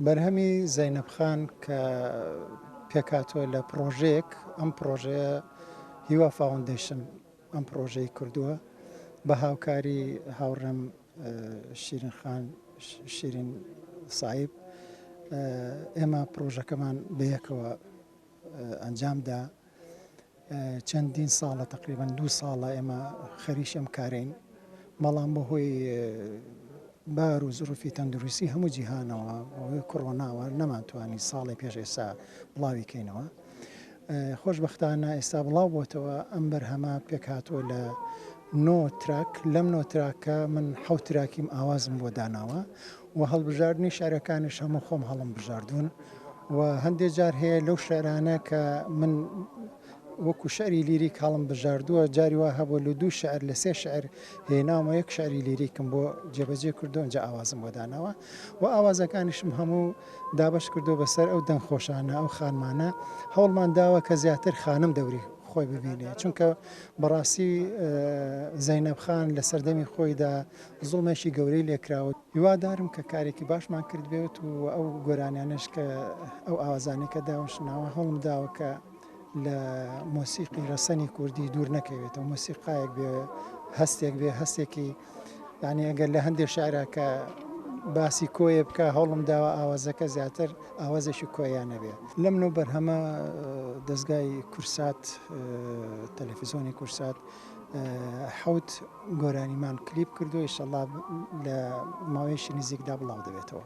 بەرهەمی زەینەب خان کە پێکاتوە لە پرۆژەیەک ئەم پرۆژەیە هیوا فاوندیشن ئەم پرۆژەی کردووە بە هاوکاری هاوڕێم شیرین سایب. ئێمە پرۆژەکەمان بەیەکەوە ئەنجامدا. چەندین ساڵە تقریبان 2 ساڵە ئێمە خەریش ئەم کارین، بەڵام بەهۆی بار و زروفی تەندروستی هەموو جیهانەوە ئەوەی کۆڕۆناوە نەمانتوانی ساڵی پێش ئێستا بڵاوی کەینەوە. خۆشبەختانە ئێستا بڵاو بۆتەوە ئەم بەرهەمە پێکهاتووە لە 9 تراک. لەم 9 تراکە من 7 تراکیم ئاوازم بۆ داناوە و هەڵبژاردننی شارەکانش هەموو خۆم هەڵم بژاردوون و هەندێک جار هەیە لەو شارانە کە من وەکو شعری لیریک هەڵم بژاردووە، جاری وا هەبوو لە 2 شعر لە 3 شعر هێناومە 1 شعری لیریکم بۆ جێبەجێ کردو، ئەنجا ئاوازم بۆ داناوە و ئاوازەکانیشم هەموو دابش کردو بەسەر ئەو دەنگخۆشانە ئەو خانمانە. هەوڵمان داوە کە زیاتر خانم دەوری خۆی ببینێ، چونکە بەڕاستی زەینەب خان لە سەردەمی خۆیدا زوڵمێکی گەورەی لێکراوە. هیوادارم کە کارێکی باشمان کرد بێت و ئەو گۆرانیانش کە ئەو ئاوازانەی کە داوەشناوە هەوڵم داوە کە لە مۆسیقی ڕەسەنی کوردی دوور نەکەوێتەوە. مۆسیقایەک بێ، هەستێک بێ، هەستێکی یعنی ئەگەر لە هەندێک شاعرە کە باسی کۆیە بکە هەوڵم داوە ئاوازەکە زیاتر ئاوازێکی کۆیانە بێ. لەم نوو بەرهەمە دەستگای کورسات، تەلەڤیزۆنی کورسات 7 گۆرانیمان کلیپ کردو، ئینشەڵڵا لە ماوەیەکی نزیکدا بڵاو دەبێتەوە.